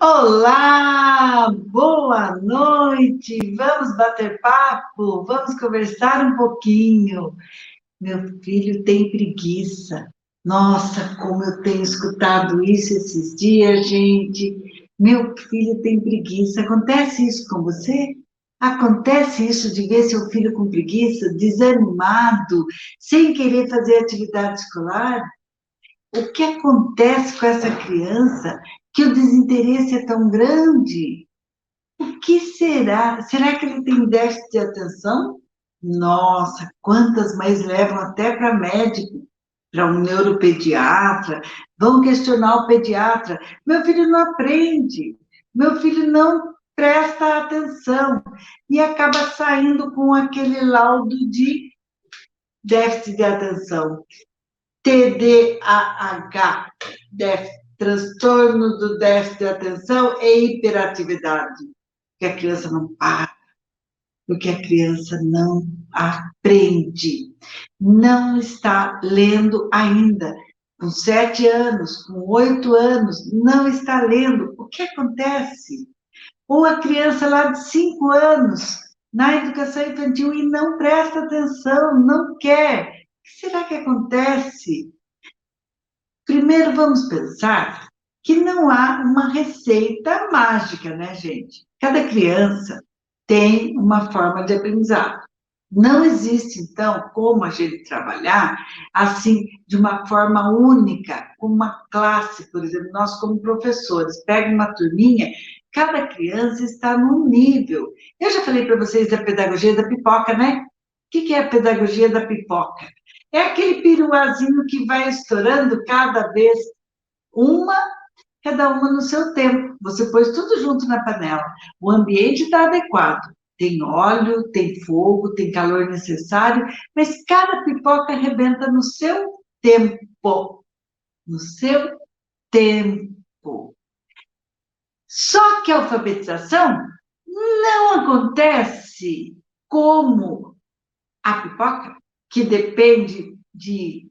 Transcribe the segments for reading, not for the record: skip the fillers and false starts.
Olá, boa noite. Vamos bater papo, vamos conversar um pouquinho. Meu filho tem preguiça. Nossa, como eu tenho escutado isso esses dias, gente. Meu filho tem preguiça. Acontece isso com você? Acontece isso de ver seu filho com preguiça, desanimado, sem querer fazer atividade escolar? O que acontece com essa criança que o desinteresse é tão grande? O que será? Será que ele tem déficit de atenção? Nossa, quantas mães levam até para médico, para um neuropediatra, vão questionar o pediatra. Meu filho não aprende, meu filho não presta atenção e acaba saindo com aquele laudo de déficit de atenção. TDAH, transtorno do déficit de atenção e hiperatividade, que a criança não para, porque a criança não aprende, não está lendo ainda. Com 7 anos, com 8 anos, não está lendo. O que acontece? Ou a criança lá de 5 anos, na educação infantil, e não presta atenção, não quer. O que será que acontece? Primeiro, vamos pensar que não há uma receita mágica, né, gente? Cada criança tem uma forma de aprendizado. Não existe, então, como a gente trabalhar assim, de uma forma única, com uma classe, por exemplo, nós como professores, pega uma turminha, cada criança está num nível. Eu já falei para vocês da pedagogia da pipoca, né? O que é a pedagogia da pipoca? É aquele piruazinho que vai estourando cada vez uma, cada uma no seu tempo. Você pôs tudo junto na panela. O ambiente está adequado. Tem óleo, tem fogo, tem calor necessário, mas cada pipoca arrebenta no seu tempo. No seu tempo. Só que a alfabetização não acontece como a pipoca, que depende de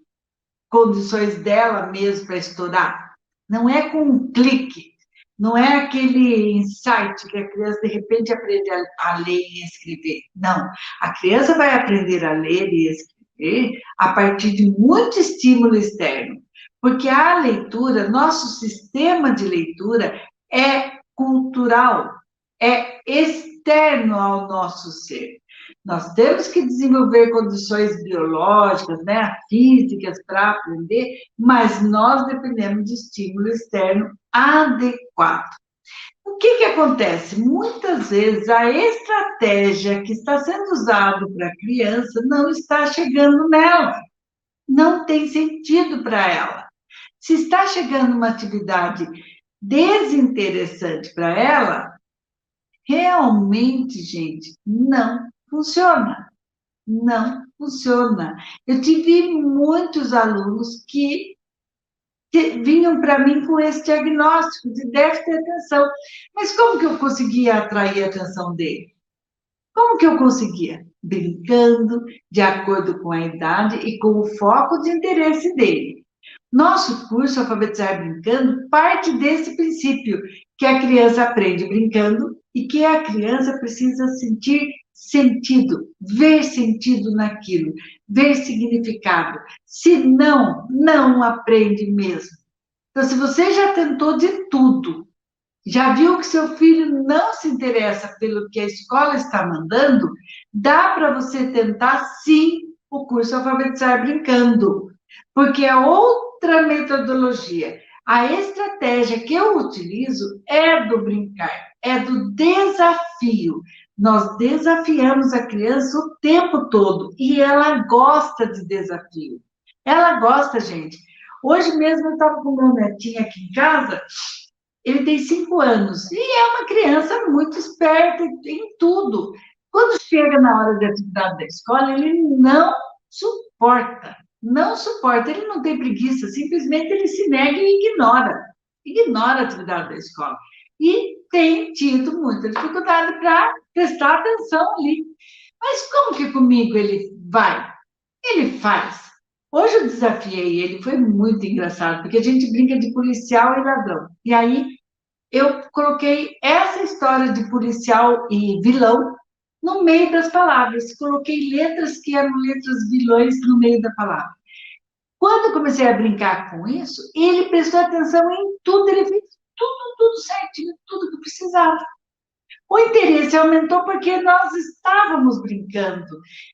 condições dela mesmo para estudar. Não é com um clique, não é aquele insight que a criança de repente aprende a ler e escrever. Não, a criança vai aprender a ler e escrever a partir de muito estímulo externo, porque a leitura, nosso sistema de leitura é cultural, é externo ao nosso ser. Nós temos que desenvolver condições biológicas, né, físicas para aprender, mas nós dependemos de estímulo externo adequado. O que acontece? Muitas vezes a estratégia que está sendo usada para a criança não está chegando nela, não tem sentido para ela. Se está chegando uma atividade desinteressante para ela, realmente, gente, não funciona. Não funciona. Eu tive muitos alunos que vinham para mim com esse diagnóstico de déficit de atenção. Mas como que eu conseguia atrair a atenção dele? Como que eu conseguia? Brincando, de acordo com a idade e com o foco de interesse dele. Nosso curso Alfabetizar Brincando parte desse princípio, que a criança aprende brincando e que a criança precisa sentir sentido, ver sentido naquilo, ver significado. Se não, não aprende mesmo. Então, se você já tentou de tudo, já viu que seu filho não se interessa pelo que a escola está mandando, dá para você tentar, sim, o curso Alfabetizar Brincando, porque é outra metodologia. A estratégia que eu utilizo é do brincar, é do desafio. Nós desafiamos a criança o tempo todo e ela gosta de desafio. Ela gosta, gente. Hoje mesmo eu estava com meu netinho aqui em casa, ele tem 5 anos e é uma criança muito esperta em tudo. Quando chega na hora de atividade da escola, ele suporta, não suporta, ele não tem preguiça, simplesmente ele se nega e ignora a atividade da escola. E tem tido muita dificuldade para prestar atenção ali. Mas como que comigo ele vai? Ele faz. Hoje eu desafiei ele, foi muito engraçado, porque a gente brinca de policial e ladrão. E aí eu coloquei essa história de policial e vilão no meio das palavras. Coloquei letras que eram letras vilões no meio da palavra. Quando eu comecei a brincar com isso, ele prestou atenção em tudo, ele fez tudo certinho, tudo que precisava. O interesse aumentou porque nós estávamos brincando.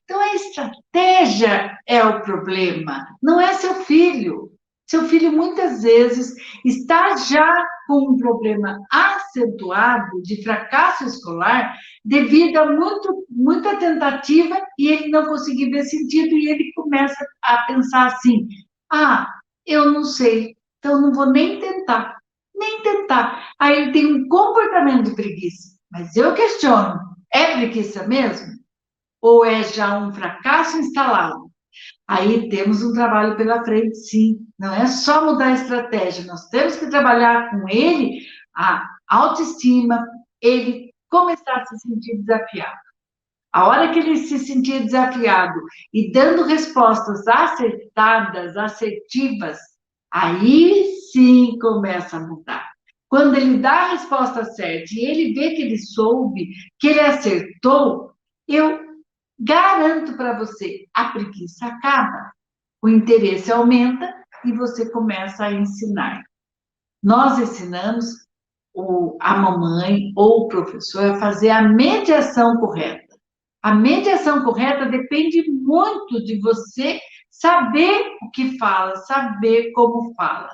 Então, a estratégia é o problema, não é seu filho. Seu filho, muitas vezes, está já com um problema acentuado de fracasso escolar devido a muita tentativa e ele não conseguir ver sentido e ele começa a pensar assim: ah, eu não sei, então não vou nem tentar, nem tentar. Aí ele tem um comportamento de preguiça. Mas eu questiono, é preguiça mesmo? Ou é já um fracasso instalado? Aí temos um trabalho pela frente, sim. Não é só mudar a estratégia, nós temos que trabalhar com ele a autoestima, ele começar a se sentir desafiado. A hora que ele se sentir desafiado e dando respostas acertadas, assertivas, aí sim começa a mudar. Quando ele dá a resposta certa e ele vê que ele soube, que ele acertou, eu garanto para você, a preguiça acaba, o interesse aumenta e você começa a ensinar. Nós ensinamos a mamãe ou o professor a fazer a mediação correta. A mediação correta depende muito de você saber o que fala, saber como fala,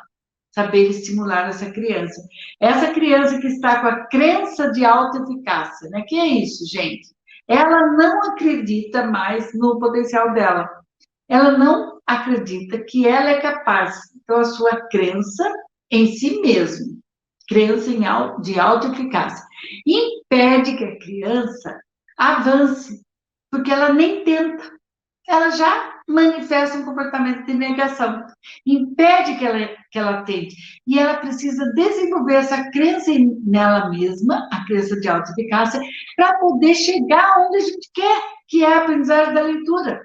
saber estimular essa criança. Essa criança que está com a crença de autoeficácia, né? Que é isso, gente? Ela não acredita mais no potencial dela. Ela não acredita que ela é capaz. Então, a sua crença em si mesmo, crença de autoeficácia, impede que a criança avance, porque ela nem tenta, ela já manifesta um comportamento de negação, impede que ela tente, e ela precisa desenvolver essa crença nela mesma, a crença de autoeficácia, para poder chegar onde a gente quer, que é a aprendizagem da leitura.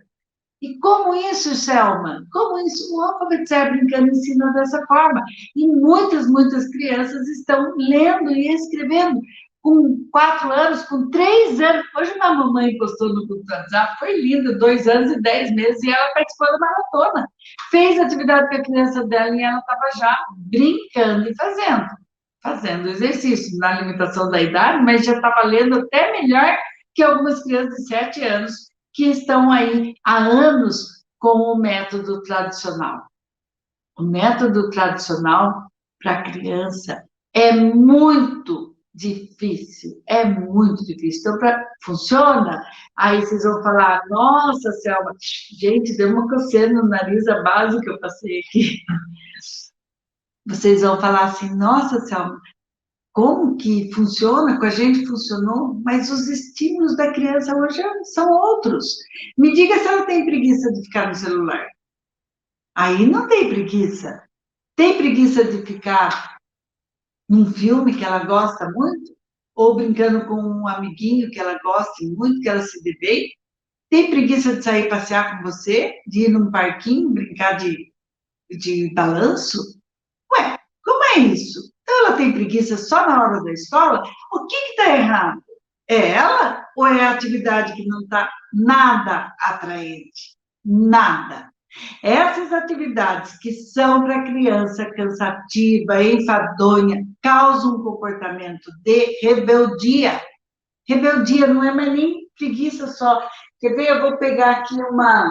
E como isso, Selma? Como isso? O Alfabetizar Brincando ensina dessa forma. E muitas crianças estão lendo e escrevendo com 4 anos, com 3 anos. Hoje uma mamãe postou no grupo do WhatsApp, foi lindo, 2 anos e 10 meses, e ela participou da maratona. Fez atividade com a criança dela e ela estava já brincando e fazendo exercício na limitação da idade, mas já estava lendo até melhor que algumas crianças de 7 anos que estão aí há anos com o método tradicional. O método tradicional para a criança é muito difícil, é muito difícil. Então, funciona? Aí vocês vão falar, nossa, Selma, gente, deu uma coceira no nariz a base que eu passei aqui. Vocês vão falar assim, nossa, Selma, como que funciona? Com a gente funcionou, mas os estímulos da criança hoje são outros. Me diga se ela tem preguiça de ficar no celular. Aí não tem preguiça. Tem preguiça de ficar num filme que ela gosta muito? Ou brincando com um amiguinho que ela gosta muito, que ela se dê bem? Tem preguiça de sair passear com você? De ir num parquinho, brincar de balanço? Ué, como é isso? Então ela tem preguiça só na hora da escola? O que está errado? É ela ou é a atividade que não está nada atraente? Nada. Essas atividades que são para a criança cansativa, enfadonha, causam um comportamento de rebeldia. Rebeldia não é mais nem preguiça só. Quer ver? Eu vou pegar aqui uma.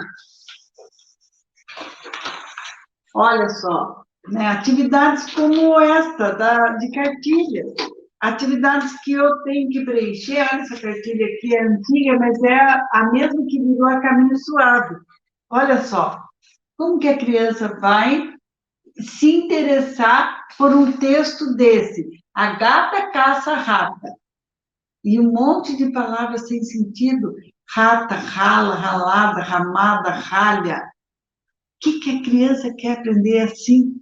Olha só, né? Atividades como esta, de cartilha. Atividades que eu tenho que preencher. Olha, essa cartilha aqui é antiga, mas é a mesma que virou a Caminho Suave. Olha só, como que a criança vai se interessar por um texto desse? A gata caça a rata. E um monte de palavras sem sentido. Rata, rala, ralada, ramada, ralha. O que a criança quer aprender assim?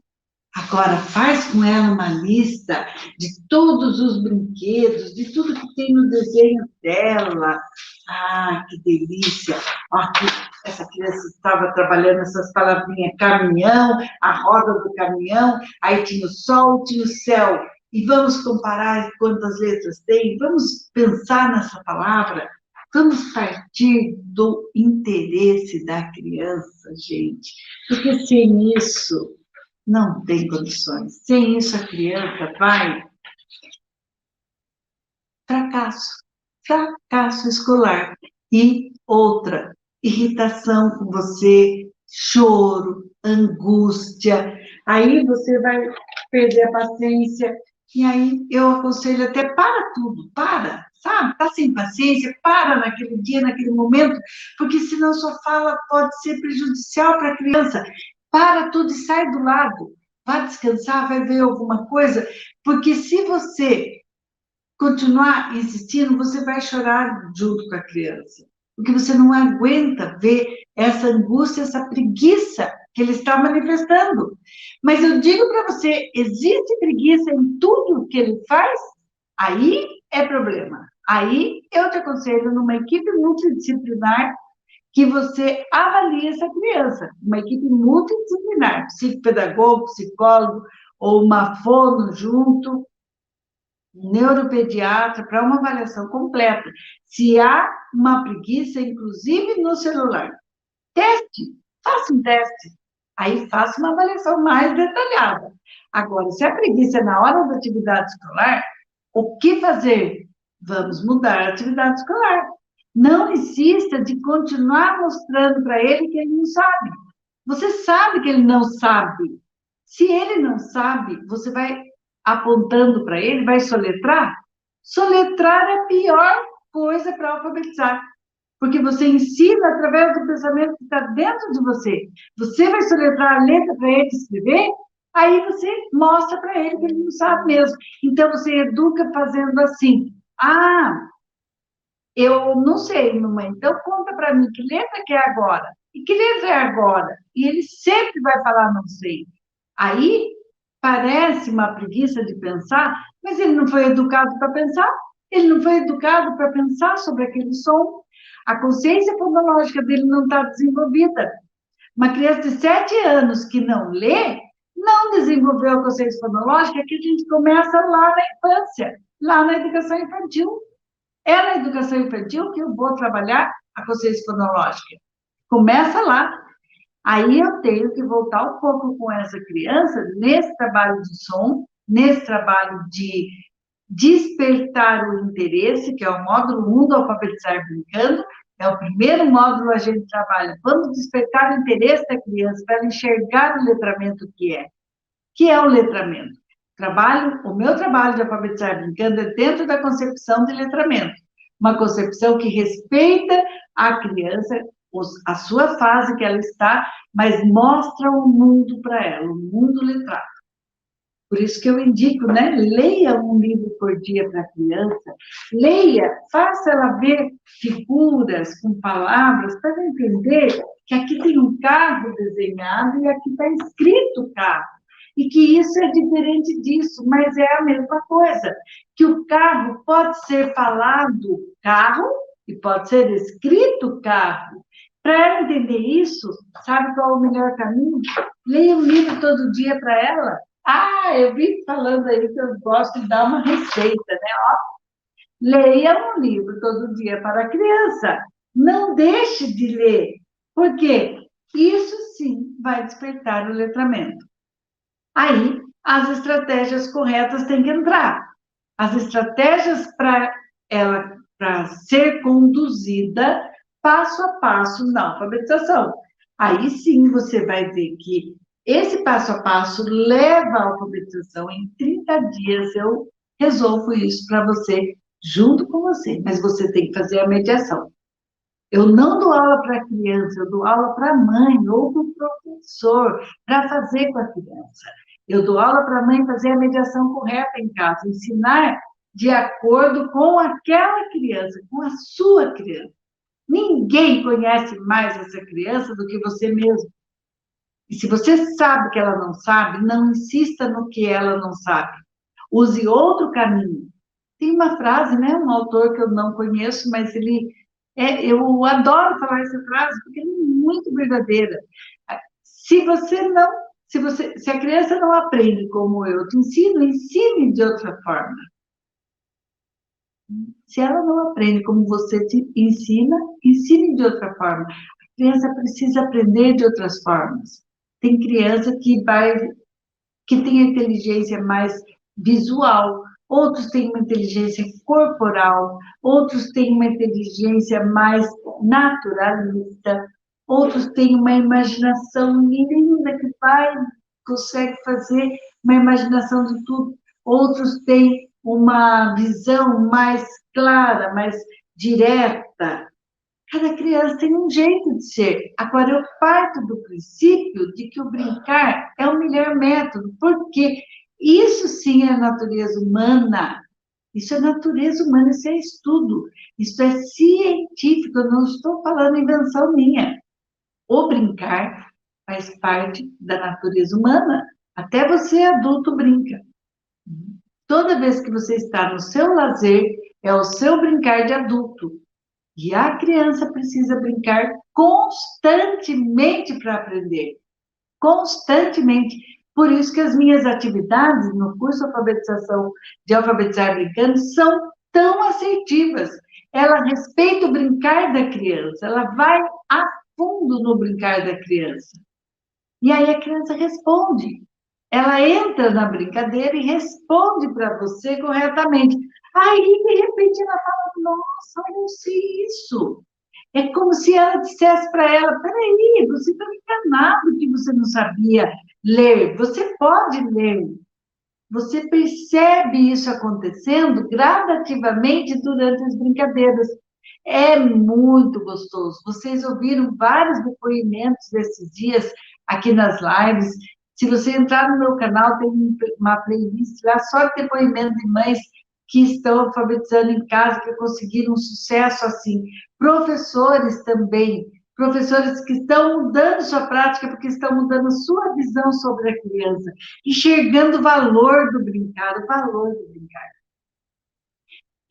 Agora, faz com ela uma lista de todos os brinquedos, de tudo que tem no desenho dela. Ah, que delícia! Aqui, essa criança estava trabalhando essas palavrinhas: caminhão, a roda do caminhão, aí tinha o sol, tinha o céu. e vamos comparar quantas letras tem, vamos pensar nessa palavra, vamos partir do interesse da criança, gente, porque sem isso não tem condições. Sem isso a criança vai fracasso escolar. E outra, irritação com você, choro, angústia, aí você vai perder a paciência, e aí eu aconselho até para tudo, sabe? Tá sem paciência, para naquele dia, naquele momento, porque senão sua fala pode ser prejudicial para a criança. Para tudo e sai do lado. Vai descansar, vai ver alguma coisa, porque se você continuar insistindo, você vai chorar junto com a criança, porque você não aguenta ver essa angústia, essa preguiça que ele está manifestando. Mas eu digo para você, existe preguiça em tudo que ele faz? Aí é problema. Aí eu te aconselho numa equipe multidisciplinar que você avalie essa criança, uma equipe multidisciplinar, psicopedagogo, psicólogo ou uma fono junto, neuropediatra, para uma avaliação completa. Se há uma preguiça, inclusive no celular, faça um teste, aí faça uma avaliação mais detalhada. Agora, se a preguiça é na hora da atividade escolar, o que fazer? Vamos mudar a atividade escolar. Não insista de continuar mostrando para ele que ele não sabe. Você sabe que ele não sabe. Se ele não sabe, você vai apontando para ele, vai soletrar? Soletrar é a pior coisa para alfabetizar, porque você ensina através do pensamento que está dentro de você. Você vai soletrar a letra para ele escrever, aí você mostra para ele que ele não sabe mesmo. Então, você educa fazendo assim. Ah, eu não sei, mamãe, então conta para mim que letra que é agora. E que letra é agora? E ele sempre vai falar não sei. Aí parece uma preguiça de pensar, mas ele não foi educado para pensar, ele não foi educado para pensar sobre aquele som. A consciência fonológica dele não está desenvolvida. Uma criança de 7 anos que não lê, não desenvolveu a consciência fonológica, que a gente começa lá na infância, lá na educação infantil. É na educação infantil que eu vou trabalhar a consciência fonológica. Começa lá. Aí eu tenho que voltar um pouco com essa criança nesse trabalho de som, nesse trabalho de despertar o interesse, que é o módulo 1 do Alfabetizar Brincando. É o primeiro módulo a gente trabalha. Vamos despertar o interesse da criança para ela enxergar o letramento que é. Que é o letramento? O meu trabalho de Alfabetizar Brincando é dentro da concepção de letramento. Uma concepção que respeita a criança, a sua fase que ela está, mas mostra o mundo para ela, o mundo letrado. Por isso que eu indico, né? Leia um livro por dia para a criança, leia, faça ela ver figuras com palavras para ela entender que aqui tem um carro desenhado e aqui está escrito carro. E que isso é diferente disso, mas é a mesma coisa. Que o carro pode ser falado carro e pode ser escrito carro. Para ela entender isso, sabe qual é o melhor caminho? Leia um livro todo dia para ela. Ah, eu vim falando aí que eu gosto de dar uma receita, né? Ó, leia um livro todo dia para a criança. Não deixe de ler, porque isso sim vai despertar o letramento. Aí, as estratégias corretas têm que entrar. As estratégias para ela, para ser conduzida passo a passo na alfabetização. Aí sim você vai ver que esse passo a passo leva à alfabetização. Em 30 dias eu resolvo isso para você, junto com você, mas você tem que fazer a mediação. Eu não dou aula para a criança, eu dou aula para a mãe ou para o professor, para fazer com a criança. Eu dou aula para a mãe fazer a mediação correta em casa, ensinar de acordo com aquela criança, com a sua criança. Ninguém conhece mais essa criança do que você mesmo. E se você sabe que ela não sabe, não insista no que ela não sabe. Use outro caminho. Tem uma frase, né? Um autor que eu não conheço, mas eu adoro falar essa frase, porque ela é muito verdadeira. Se Se a criança não aprende como eu te ensino, ensine de outra forma. Se ela não aprende como você te ensina, ensine de outra forma. A criança precisa aprender de outras formas. Tem criança que tem a inteligência mais visual, outros têm uma inteligência corporal, outros têm uma inteligência mais naturalista, outros têm uma imaginação linda que consegue fazer uma imaginação de tudo, outros têm uma visão mais clara, mais direta. Cada criança tem um jeito de ser. Agora, eu parto do princípio de que o brincar é o melhor método, porque isso sim é natureza humana. Isso é natureza humana, isso é estudo, isso é científico, eu não estou falando invenção minha. O brincar faz parte da natureza humana. Até você, adulto, brinca. Toda vez que você está no seu lazer, é o seu brincar de adulto. E a criança precisa brincar constantemente para aprender. Constantemente. Por isso que as minhas atividades no curso de alfabetização, de alfabetizar brincando, são tão assertivas. Ela respeita o brincar da criança, ela vai a fundo no brincar da criança. E aí a criança responde. Ela entra na brincadeira e responde para você corretamente. Aí, de repente, ela fala, nossa, eu não sei isso. É como se ela dissesse para ela, peraí, você está enganado que você não sabia ler. Você pode ler. Você percebe isso acontecendo gradativamente durante as brincadeiras. É muito gostoso. Vocês ouviram vários depoimentos desses dias aqui nas lives. Se você entrar no meu canal, tem uma playlist lá só de depoimento de mães que estão alfabetizando em casa, que conseguiram um sucesso assim. Professores também, professores que estão mudando sua prática, porque estão mudando sua visão sobre a criança, enxergando o valor do brincar, o valor do brincar.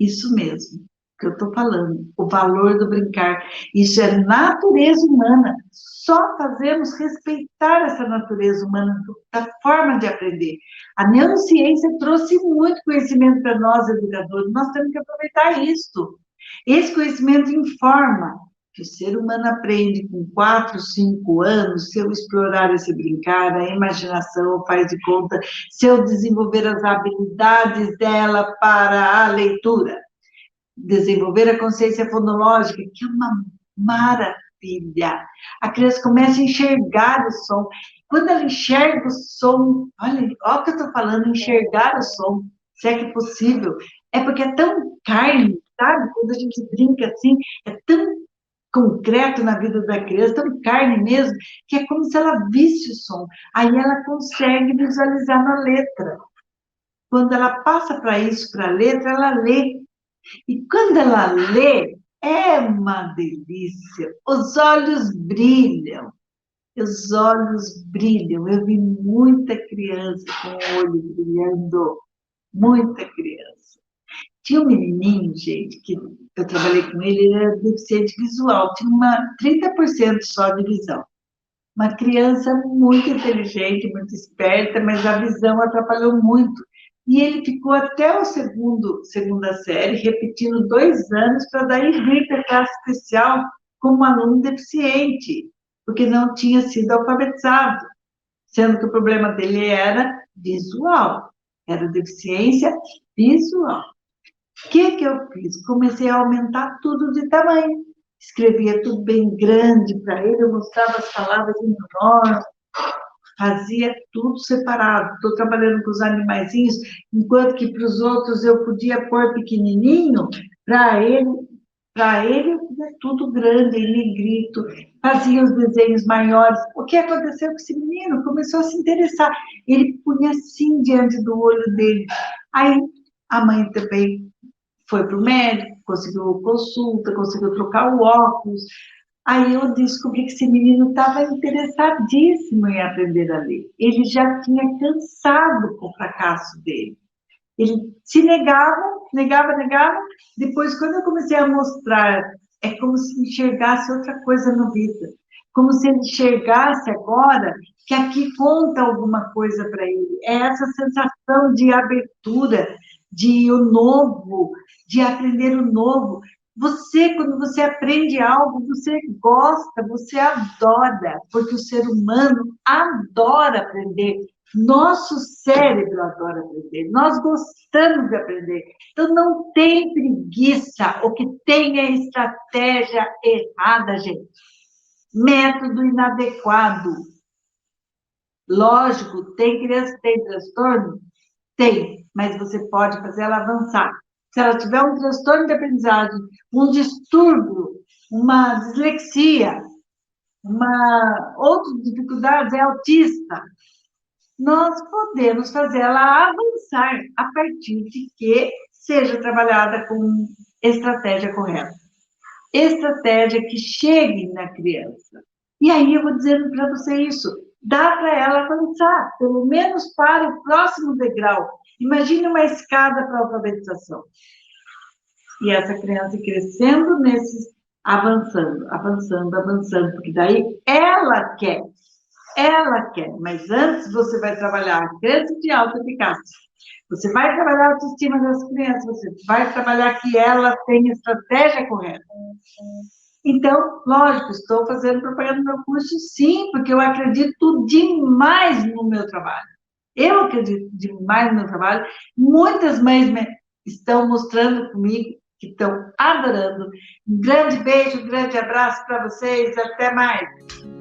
Isso mesmo que eu estou falando, o valor do brincar. Isso é natureza humana. Só fazemos respeitar essa natureza humana da forma de aprender. A neurociência trouxe muito conhecimento para nós, educadores. Nós temos que aproveitar isso. Esse conhecimento informa que o ser humano aprende com 4, 5 anos, se eu explorar esse brincar, a imaginação faz de conta, se eu desenvolver as habilidades dela para a leitura, desenvolver a consciência fonológica, que é uma maravilha. A criança começa a enxergar o som. Quando ela enxerga o som, olha o que eu estou falando, enxergar o som, se é que é possível, é porque é tão carne, sabe? Quando a gente brinca assim, é tão concreto na vida da criança, tão carne mesmo, que é como se ela visse o som. Aí ela consegue visualizar na letra. Quando ela passa para isso, para a letra, ela lê. E quando ela lê, é uma delícia. Os olhos brilham. Os olhos brilham. Eu vi muita criança com o olho brilhando. Muita criança. Tinha um menininho, gente, que eu trabalhei com ele, ele era deficiente visual, tinha 30% só de visão. Uma criança muito inteligente, muito esperta, mas a visão atrapalhou muito. E ele ficou até o segunda série, repetindo 2 anos, para daí vir para a classe especial como aluno deficiente, porque não tinha sido alfabetizado, sendo que o problema dele era visual, era deficiência visual. O que eu fiz? Comecei a aumentar tudo de tamanho. Escrevia tudo bem grande para ele, eu mostrava as palavras enormes, fazia tudo separado. Estou trabalhando com os animaizinhos, enquanto que para os outros eu podia pôr pequenininho, para ele eu fazia tudo grande, em negrito, fazia os desenhos maiores. O que aconteceu com esse menino? Começou a se interessar. Ele punha assim diante do olho dele. Aí a mãe também foi para o médico, conseguiu consulta, conseguiu trocar o óculos. Aí eu descobri que esse menino estava interessadíssimo em aprender a ler. Ele já tinha cansado com o fracasso dele. Ele se negava, negava. Depois, quando eu comecei a mostrar, é como se enxergasse outra coisa na vida. como se ele enxergasse agora que aqui conta alguma coisa para ele. É essa sensação de abertura, de o novo, de aprender o novo. Você, quando você aprende algo, você gosta, você adora, porque o ser humano adora aprender. Nosso cérebro adora aprender, nós gostamos de aprender. Então, não tem preguiça, o que tem é estratégia errada, gente. Método inadequado. Lógico, tem criança que tem transtorno? Tem, mas você pode fazer ela avançar. Se ela tiver um transtorno de aprendizagem, um distúrbio, uma dislexia, uma outra dificuldade, é autista, nós podemos fazer ela avançar a partir de que seja trabalhada com estratégia correta. Estratégia que chegue na criança. E aí eu vou dizendo para você isso, dá para ela avançar, pelo menos para o próximo degrau. Imagine uma escada para a alfabetização. E essa criança crescendo nesses, avançando, avançando, avançando, porque daí ela quer, mas antes você vai trabalhar a criança de alta eficácia. Você vai trabalhar a autoestima das crianças, você vai trabalhar que ela tenha estratégia correta. Então, lógico, estou fazendo propaganda no meu curso, sim, porque eu acredito demais no meu trabalho. Eu acredito demais no meu trabalho. Muitas mães estão mostrando comigo que estão adorando. Um grande beijo, um grande abraço para vocês. Até mais.